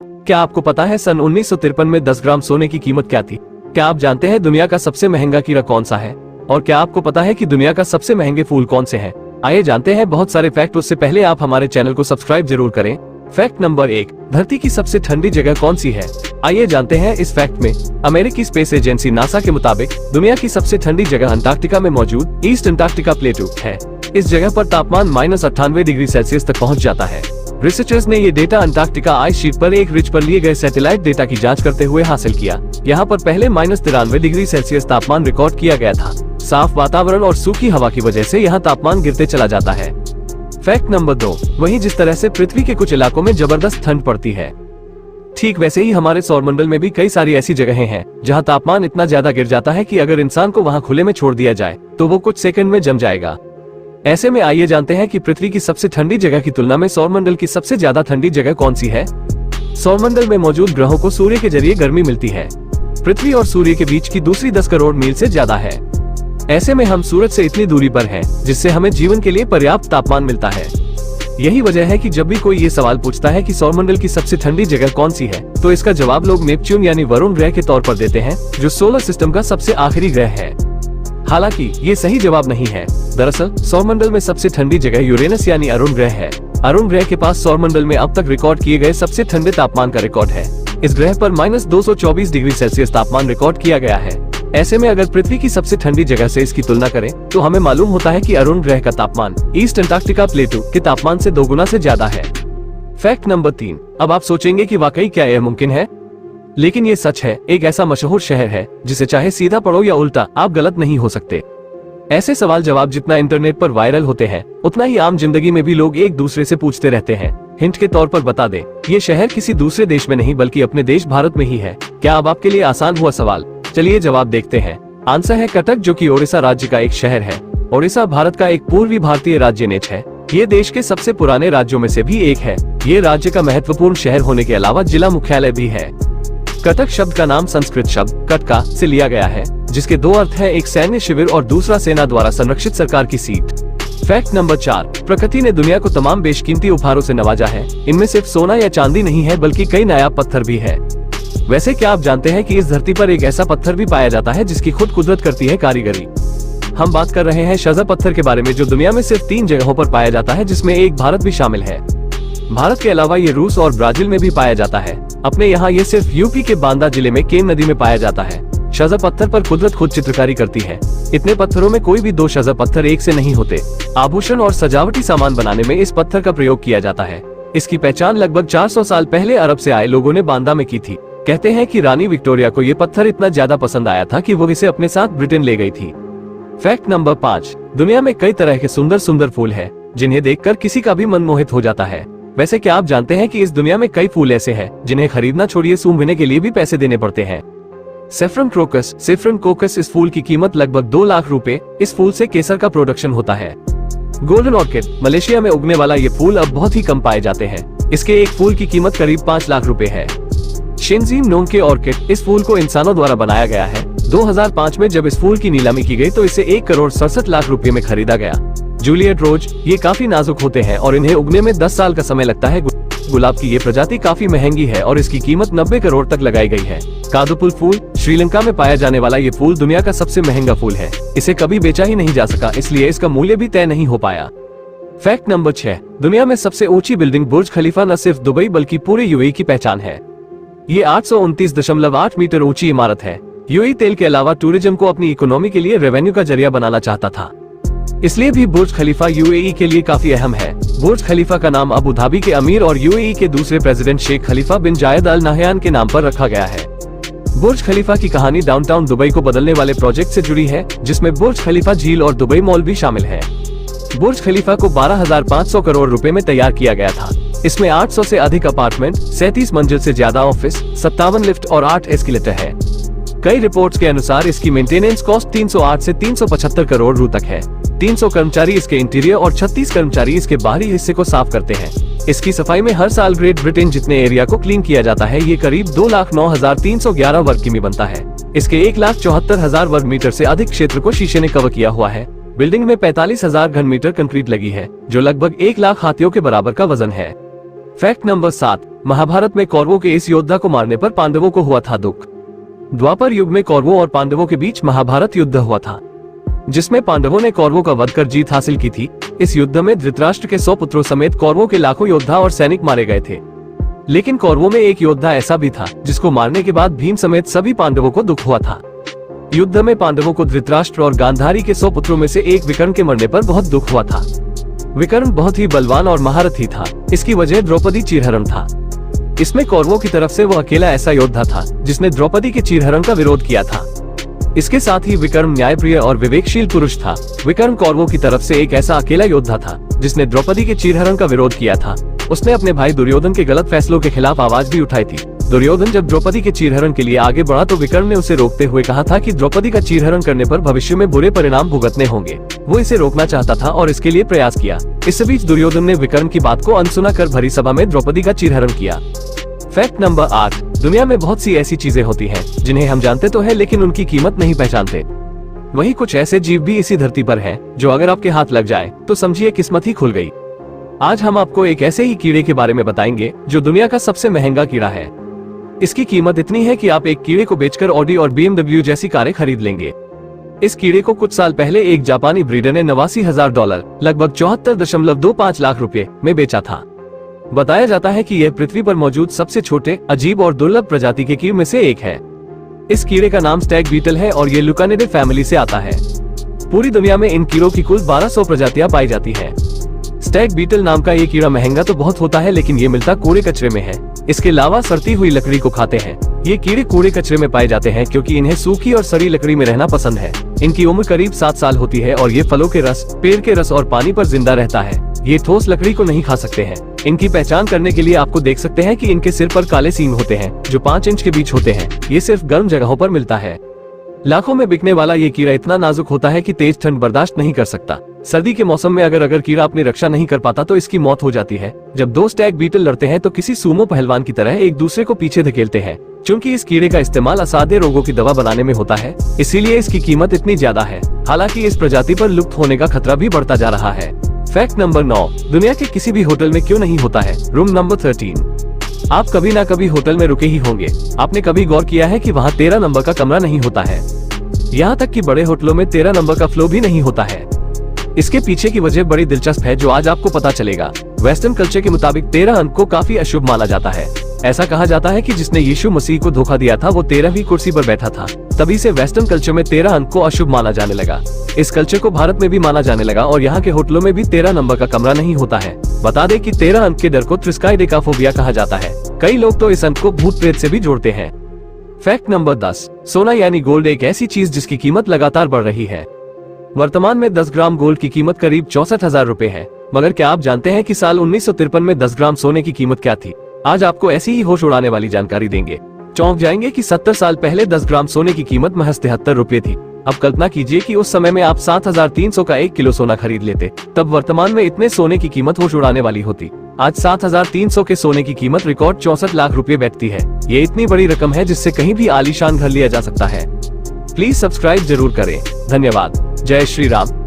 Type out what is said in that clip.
क्या आपको पता है सन 1953 में 10 ग्राम सोने की कीमत क्या थी? क्या आप जानते हैं दुनिया का सबसे महंगा कीड़ा कौन सा है? और क्या आपको पता है कि दुनिया का सबसे महंगे फूल कौन से हैं? आइए जानते हैं बहुत सारे फैक्ट। उससे पहले आप हमारे चैनल को सब्सक्राइब जरूर करें। फैक्ट नंबर 1, धरती की सबसे ठंडी जगह कौन सी है? आइए जानते हैं इस फैक्ट में। अमेरिकी स्पेस एजेंसी नासा के मुताबिक दुनिया की सबसे ठंडी जगह अंटार्कटिका में मौजूद ईस्ट अंटार्कटिका प्लेटू है। इस जगह पर तापमान -98 डिग्री सेल्सियस तक पहुंच जाता है। रिसर्चर्स ने ये डेटा अंटार्कटिका आइस शीट पर एक रिज पर लिए गए सैटेलाइट डेटा की जांच करते हुए हासिल किया। यहाँ पर पहले -93 डिग्री सेल्सियस तापमान रिकॉर्ड किया गया था। साफ वातावरण और सूखी हवा की वजह से यहाँ तापमान गिरते चला जाता है। फैक्ट नंबर 2, वहीं जिस तरह से पृथ्वी के कुछ इलाकों में जबरदस्त ठंड पड़ती है, ठीक वैसे ही हमारे सौरमंडल में भी कई सारी ऐसी जगहें हैं जहां तापमान इतना ज्यादा गिर जाता है कि अगर इंसान को वहां खुले में छोड़ दिया जाए तो वो कुछ सेकंड में जम जाएगा। ऐसे में आइए जानते हैं कि पृथ्वी की सबसे ठंडी जगह की तुलना में सौरमंडल की सबसे ज्यादा ठंडी जगह कौन सी है। सौरमंडल में मौजूद ग्रहों को सूर्य के जरिए गर्मी मिलती है। पृथ्वी और सूर्य के बीच की दूरी 10 करोड़ मील से ज्यादा है। ऐसे में हम सूरज से इतनी दूरी पर हैं, जिससे हमें जीवन के लिए पर्याप्त तापमान मिलता है। यही वजह है कि जब भी कोई ये सवाल पूछता है कि सौरमंडल की सबसे ठंडी जगह कौन सी है, तो इसका जवाब लोग नेपच्यून यानी वरुण ग्रह के तौर पर देते हैं, जो सोलर सिस्टम का सबसे आखिरी ग्रह है। हालांकि ये सही जवाब नहीं है। दरअसल सौरमंडल में सबसे ठंडी जगह यूरेनस यानी अरुण ग्रह है। अरुण ग्रह के पास सौरमंडल में अब तक रिकॉर्ड किए गए सबसे ठंडे तापमान का रिकॉर्ड है। इस ग्रह पर -224 डिग्री सेल्सियस तापमान रिकॉर्ड किया गया है। ऐसे में अगर पृथ्वी की सबसे ठंडी जगह से इसकी तुलना करें तो हमें मालूम होता है कि अरुण ग्रह का तापमान ईस्ट अंटार्कटिका प्लेटू के तापमान से 2 गुना से ज्यादा है। फैक्ट नंबर 3, अब आप सोचेंगे कि वाकई क्या यह मुमकिन है? लेकिन ये सच है। एक ऐसा मशहूर शहर है जिसे चाहे सीधा पढ़ो या उल्टा, आप गलत नहीं हो सकते। ऐसे सवाल जवाब जितना इंटरनेट पर वायरल होते हैं, उतना ही आम जिंदगी में भी लोग एक दूसरे से पूछते रहते हैं। हिंट के तौर पर बता दें, ये शहर किसी दूसरे देश में नहीं बल्कि अपने देश भारत में ही है। क्या अब आपके लिए आसान हुआ सवाल? चलिए जवाब देखते हैं। आंसर है कटक, जो कि ओडिशा राज्य का एक शहर है। ओडिशा भारत का एक पूर्वी भारतीय राज्य नेच है। ये देश के सबसे पुराने राज्यों में से भी एक है। ये राज्य का महत्वपूर्ण शहर होने के अलावा जिला मुख्यालय भी है। कटक शब्द का नाम संस्कृत शब्द कटका से लिया गया है, जिसके 2 अर्थ हैं, एक सैन्य शिविर और दूसरा सेना द्वारा संरक्षित सरकार की सीट। फैक्ट नंबर 4, प्रकृति ने दुनिया को तमाम बेशकीमती उपहारों से नवाजा है। इनमें सिर्फ सोना या चांदी नहीं है, बल्कि कई नायाब पत्थर भी है। वैसे क्या आप जानते हैं कि इस धरती पर एक ऐसा पत्थर भी पाया जाता है जिसकी खुद कुदरत करती है कारीगरी? हम बात कर रहे हैं शज़ा पत्थर के बारे में, जो दुनिया में सिर्फ 3 जगहों पर पाया जाता है, जिसमें एक भारत भी शामिल है। भारत के अलावा ये रूस और ब्राजील में भी पाया जाता है। अपने यहाँ ये सिर्फ यूपी के बांदा जिले में केन नदी में पाया जाता है। शज़ा पत्थर पर कुदरत खुद चित्रकारी करती है। इतने पत्थरों में कोई भी 2 शज़ा पत्थर एक से नहीं होते। आभूषण और सजावटी सामान बनाने में इस पत्थर का प्रयोग किया जाता है। इसकी पहचान लगभग 400 साल पहले अरब से आए लोगों ने बांदा में की थी। कहते हैं कि रानी विक्टोरिया को ये पत्थर इतना ज्यादा पसंद आया था कि वो इसे अपने साथ ब्रिटेन ले गई थी। फैक्ट नंबर 5, दुनिया में कई तरह के सुंदर सुंदर फूल हैं, जिन्हें देखकर किसी का भी मन मोहित हो जाता है। वैसे क्या आप जानते हैं कि इस दुनिया में कई फूल ऐसे हैं जिन्हें खरीदना छोड़िए, सूंघने के लिए भी पैसे देने पड़ते हैं। सेफ्रन कोकस, इस फूल की कीमत लगभग 2 लाख रुपए। इस फूल से केसर का प्रोडक्शन होता है। गोल्डन ऑर्किड, मलेशिया में उगने वाला ये फूल अब बहुत ही कम पाए जाते हैं। इसके एक फूल की कीमत करीब 5 लाख रुपए है। शिनजीम नोंग ऑर्किड, इस फूल को इंसानों द्वारा बनाया गया है। 2005 में जब इस फूल की नीलामी की गई तो इसे 1 करोड़ 67 लाख रुपए में खरीदा गया। जूलियट रोज, ये काफी नाजुक होते हैं और इन्हें उगने में 10 साल का समय लगता है। गुलाब की ये प्रजाति काफी महंगी है और इसकी कीमत 90 करोड़ तक लगाई गई है। कादुपुल फूल, श्रीलंका में पाया जाने वाला ये फूल दुनिया का सबसे महंगा फूल है। इसे कभी बेचा ही नहीं जा सका, इसलिए इसका मूल्य भी तय नहीं हो पाया। फैक्ट नंबर 6, दुनिया में सबसे ऊंची बिल्डिंग बुर्ज खलीफा न सिर्फ दुबई बल्कि पूरे यूएई की पहचान है। ये 829.8 मीटर ऊंची इमारत है। यूएई तेल के अलावा टूरिज्म को अपनी इकोनॉमी के लिए रेवेन्यू का जरिया बनाना चाहता था, इसलिए भी बुर्ज खलीफा यूएई के लिए काफी अहम है। बुर्ज खलीफा का नाम अबू धाबी के अमीर और यूएई के दूसरे प्रेसिडेंट शेख खलीफा बिन जायद अल नाहयान के नाम पर रखा गया है। बुर्ज खलीफा की कहानी डाउनटाउन दुबई को बदलने वाले प्रोजेक्ट से जुड़ी है, जिसमें बुर्ज खलीफा झील और दुबई मॉल भी शामिल है। बुर्ज खलीफा को 12,500 करोड़ रुपए में तैयार किया गया था। इसमें 800 से अधिक अपार्टमेंट, 37 मंजिल से ज्यादा ऑफिस, 57 लिफ्ट और 8 एस्केलेटर है। कई रिपोर्ट्स के अनुसार इसकी मेंटेनेंस कॉस्ट 308 से 375 करोड़ रु तक है। 300 कर्मचारी इसके इंटीरियर और 36 कर्मचारी इसके बाहरी हिस्से को साफ करते हैं। इसकी सफाई में हर साल ग्रेट ब्रिटेन जितने एरिया को क्लीन किया जाता है, ये करीब 2,09,311 वर्ग किमी बनता है। इसके 1,74,000 वर्ग मीटर से अधिक क्षेत्र को शीशे ने कवर किया हुआ है। बिल्डिंग में 45,000 घन मीटर कंक्रीट लगी है, जो लगभग 1 लाख हाथियों के बराबर का वजन है। फैक्ट नंबर 7, महाभारत में कौरवों के इस योद्धा को मारने पर पांडवों को हुआ था दुख। द्वापर युग में कौरवों और पांडवों के बीच महाभारत युद्ध हुआ था, जिसमें पांडवों ने कौरवों का वध कर जीत हासिल की थी। इस युद्ध में धृतराष्ट्र के 100 पुत्रों समेत कौरवों के लाखों योद्धा और सैनिक मारे गए थे। लेकिन कौरवों में एक योद्धा ऐसा भी था जिसको मारने के बाद भीम समेत सभी पांडवों को दुख हुआ था। युद्ध में पांडवों को धृतराष्ट्र और गांधारी के 100 पुत्रों में से एक विकर्ण के मरने पर बहुत दुख हुआ था। विकर्ण बहुत ही बलवान और महारथी था। इसकी वजह द्रौपदी चीरहरण था। इसमें कौरवों की तरफ से वो अकेला ऐसा योद्धा था जिसने द्रौपदी के चीरहरण का विरोध किया था। इसके साथ ही विकर्ण न्यायप्रिय और विवेकशील पुरुष था। विकर्ण कौरवों की तरफ से एक ऐसा अकेला योद्धा था जिसने द्रौपदी के चीरहरण का विरोध किया था। उसने अपने भाई दुर्योधन के गलत फैसलों के खिलाफ आवाज भी उठाई थी। दुर्योधन जब द्रौपदी के चीरहरण के लिए आगे बढ़ा तो विकर्ण ने उसे रोकते हुए कहा था कि द्रौपदी का चीरहरण करने पर भविष्य में बुरे परिणाम भुगतने होंगे। वो इसे रोकना चाहता था और इसके लिए प्रयास किया। इस बीच दुर्योधन ने विकर्ण की बात को अनसुना कर भरी सभा में द्रौपदी का चीरहरण किया। Fact number 8। दुनिया में बहुत सी ऐसी चीजें होती हैं जिन्हें हम जानते तो है लेकिन उनकी कीमत नहीं पहचानते। वही कुछ ऐसे जीव भी इसी धरती पर हैं जो अगर आपके हाथ लग जाए तो समझिए किस्मत ही खुल गई। आज हम आपको एक ऐसे ही कीड़े के बारे में बताएंगे जो दुनिया का सबसे महंगा कीड़ा है। इसकी कीमत इतनी है कि आप एक कीड़े को बेचकर ऑडी और BMW जैसी कारें खरीद लेंगे। इस कीड़े को कुछ साल पहले एक जापानी ब्रीडर ने $89,000 लगभग 74.25 लाख रुपए में बेचा था। बताया जाता है कि यह पृथ्वी पर मौजूद सबसे छोटे, अजीब और दुर्लभ प्रजाति के कीड़े में से एक है। इस कीड़े का नाम स्टैग बीटल है और ये लुकानिडे फैमिली से आता है। पूरी दुनिया में इन कीड़ों की कुल 1200 प्रजातियां पाई जाती हैं। स्टैग बीटल नाम का ये कीड़ा महंगा तो बहुत होता है लेकिन ये मिलता कूड़े कचरे में है। इसके अलावा सड़ती हुई लकड़ी को खाते हैं। ये कीड़े कूड़े कचरे में पाए जाते हैं क्योंकि इन्हें सूखी और सड़ी लकड़ी में रहना पसंद है। इनकी उम्र करीब 7 साल होती है और ये फलों के रस, पेड़ के रस और पानी पर जिंदा रहता है। ये ठोस लकड़ी को नहीं खा सकते हैं। इनकी पहचान करने के लिए आपको देख सकते हैं कि इनके सिर पर काले सींग होते हैं जो 5 इंच के बीच होते हैं। ये सिर्फ गर्म जगहों पर मिलता है। लाखों में बिकने वाला ये कीड़ा इतना नाजुक होता है कि तेज ठंड बर्दाश्त नहीं कर सकता। सर्दी के मौसम में अगर कीड़ा अपनी रक्षा नहीं कर पाता तो इसकी मौत हो जाती है। जब 2 स्टैग बीटल लड़ते हैं तो किसी सूमो पहलवान की तरह एक दूसरे को पीछे धकेलते हैं। चूंकि इस कीड़े का इस्तेमाल असाध्य रोगों की दवा बनाने में होता है, इसीलिए इसकी कीमत इतनी ज्यादा है। हालांकि इस प्रजाति पर लुप्त होने का खतरा भी बढ़ता जा रहा है। Fact number 9। दुनिया के किसी भी होटल में क्यों नहीं होता है रूम नंबर 13। आप कभी ना कभी होटल में रुके ही होंगे। आपने कभी गौर किया है कि वहाँ 13 नंबर का कमरा नहीं होता है। यहाँ तक कि बड़े होटलों में 13 नंबर का फ्लो भी नहीं होता है। इसके पीछे की वजह बड़ी दिलचस्प है जो आज आपको पता चलेगा। वेस्टर्न कल्चर के मुताबिक 13 अंक को काफी अशुभ माना जाता है। ऐसा कहा जाता है कि जिसने यीशु मसीह को धोखा दिया था वो 13वीं कुर्सी पर बैठा था। तभी से वेस्टर्न कल्चर में 13 अंक को अशुभ माना जाने लगा। इस कल्चर को भारत में भी माना जाने लगा और यहाँ के होटलों में भी 13 नंबर का कमरा नहीं होता है। बता दें कि 13 अंक के डर को थ्रिस्काइडेकाफोबिया कहा जाता है। कई लोग तो इस अंक को भूत प्रेत से भी जोड़ते हैं। Fact number 10। सोना यानी गोल्ड एक ऐसी चीज जिसकी कीमत लगातार बढ़ रही है। वर्तमान में 10 ग्राम गोल्ड की कीमत करीब 64,000 रुपए है। मगर क्या आप जानते हैं कि साल 1953 में 10 ग्राम सोने की कीमत क्या थी? आज आपको ऐसी ही होश उड़ाने वाली जानकारी देंगे। चौंक जाएंगे कि 70 साल पहले 10 ग्राम सोने की कीमत महज 73 रुपए थी। अब कल्पना कीजिए कि उस समय में आप 7,300 का 1 किलो सोना खरीद लेते, तब वर्तमान में इतने सोने की कीमत होश उड़ाने वाली होती। आज 7,300 के सोने की कीमत रिकॉर्ड 64 लाख रुपए बैठती है। ये इतनी बड़ी रकम है जिससे कहीं भी आलीशान घर लिया जा सकता है। प्लीज सब्सक्राइब जरूर करें। धन्यवाद। जय श्री राम।